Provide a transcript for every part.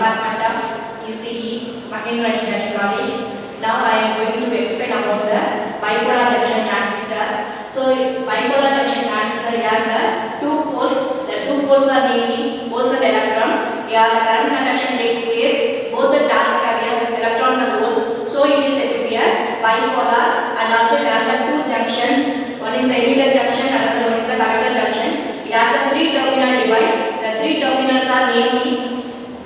Department of ECE, Mahindra Engineering College. Now I am going to explain about the bipolar junction transistor. So bipolar junction transistor has the two poles. The two poles are namely holes and electrons. Here the current conduction takes place. Both the charge carriers, electrons and holes. So it is said to be a bipolar, and also it has the two junctions. One is the emitter junction, another one is the collector junction. It has the three terminal device. The three terminals are namely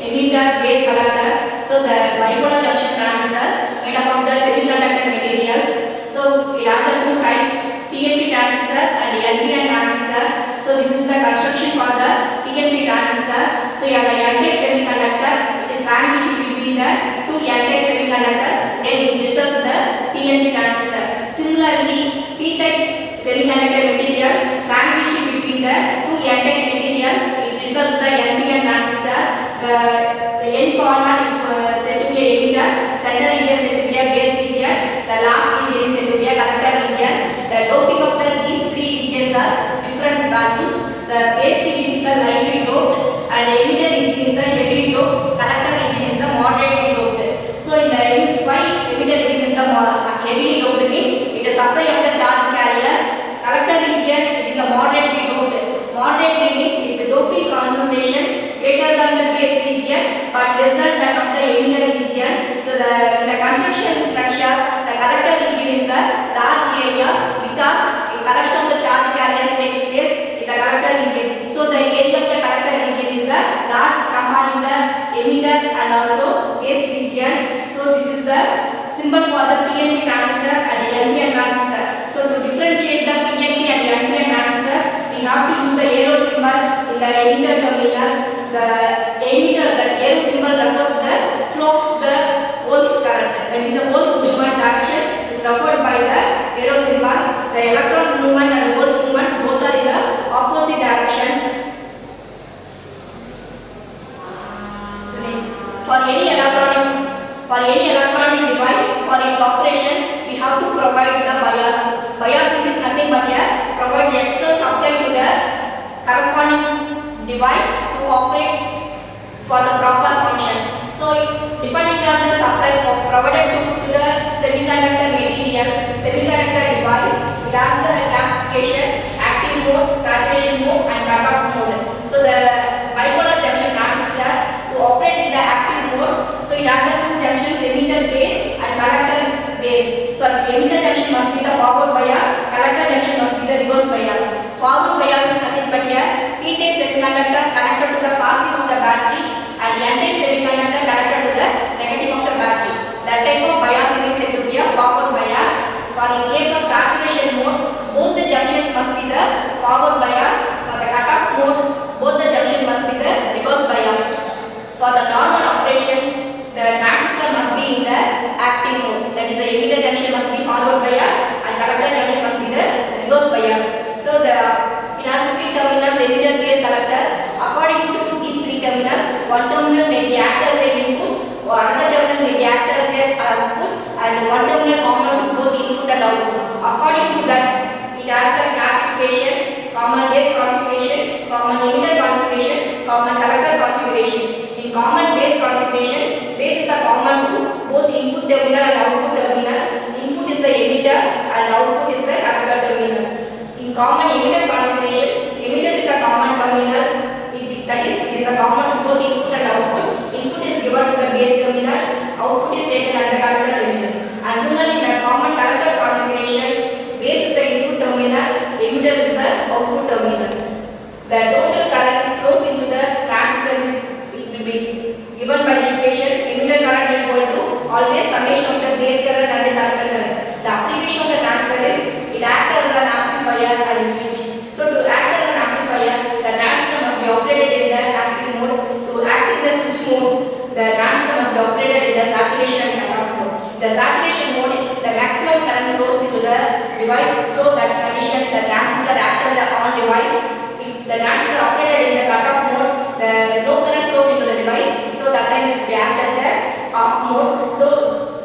emitter, base, collector. So the bipolar junction transistor made up of the semiconductor materials. So it has the two types, PNP transistor and the NPN transistor. So this is the construction for the PNP transistor. So here the N-type semiconductor, it is sandwiched between the two N-type semiconductor, then it results the PNP transistor. Similarly, P-type semiconductor material sandwiched between the two N-type material, it results the NPN transistor. The N corner is said to be a emitter, center region said to be a base region, the last region is said to be a collector region. The doping of these three regions are different values. The base region is the lightly doped, and the emitter region is the heavily doped, collector region is the moderately doped. So in the why emitter region is the heavily doped means it is supply of the charge carriers. Collector region, it is a moderately doped. Moderately means it is a doping concentration greater than the base region but less than that of the emitter region. So in the construction structure, the collector region is the large area because the collection of the charge carriers takes place in the collector region. So the area of the collector region is the large combining the emitter and also base region. So this is the symbol for the PNP transistor and the NPN transistor. So to differentiate the PNP and the NPN transistor, we have to use the arrow symbol in the emitter terminal. The emitter, the arrow symbol refers the flow of the volts current. That is the volts movement direction is referred by the arrow symbol. The electrons movement and the volts movement both are in the opposite direction. So next, for any electronic device, for its operation, we have to provide the bias. Biasing is nothing but a provide the extra supply to the corresponding device to operate for the proper function. So depending on the supply provided to the semiconductor material, semiconductor device, it has the classification, active mode, saturation mode and cutoff mode. So the bipolar junction transistor to operate in the active mode, so it has the two junctions, emitter base and collector base. So the emitter junction must be the forward bias, collector junction must be the reverse bias. Forward bias is nothing but a P-type semiconductor connected to the positive of the battery and the N-type semiconductor connected to the negative of the battery. That type of bias is said to be a forward bias. For in case of saturation mode, both the junctions must be the forward bias. For the cutoff mode, both the junctions must be the reverse bias. For the normal operation, the transistor must be in the active mode. That is the emitter junction must be forward bias and collector junction must be the reverse bias. So it has three terminals, emitter, base, collector. According to these three terminals, one terminal may be act as an input, or another terminal may be act as an output, and one terminal common to both input and output. According to that, it has the classification, common base configuration, common emitter configuration, common collector configuration. In common base configuration, base is the common to both input terminal and output terminal. Input is the emitter and output is the collector terminal. In common emitter configuration, emitter is the common terminal, that is, it is the common to both input and output. Input is given to the base terminal, output is taken at the collector terminal. And similarly, in the common collector configuration, base is the input terminal, emitter is the output terminal. The total current flows into the transistor will be given by the equation emitter current equal to always summation of the base current and the collector current. The application of the transistor is it acts as an amplifier and a switch. So to act as an amplifier, the transistor must be operated in the active mode. To act in the switch mode, the transistor must be operated in the saturation and cutoff mode. The saturation mode, the maximum current flows into the device. So that condition, the transistor acts as an on device. If the transistor operated in the cutoff mode, the no current flows into the device. So that time it will act as a off mode. So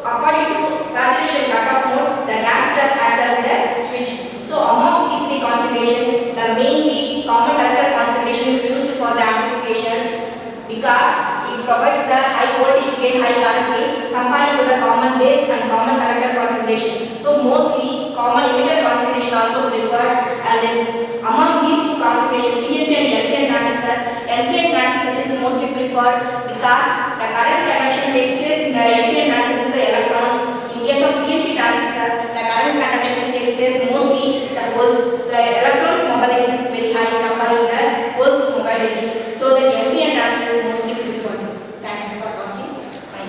according to saturation cutoff mode, the transistor acts as a switch. So among these three configurations, the mainly common collector configuration is used for the amplification because it provides the high voltage gain, high current gain compared to the common base and common collector configuration. So mostly common emitter configuration also preferred, and then among these two configurations, PNP and NPN transistor, NPN transistor is mostly preferred because the current conduction takes place in the NPN transistor, the electrons. In case of PNP transistor, the current conduction takes place mostly the holes. The electrons mobility is very high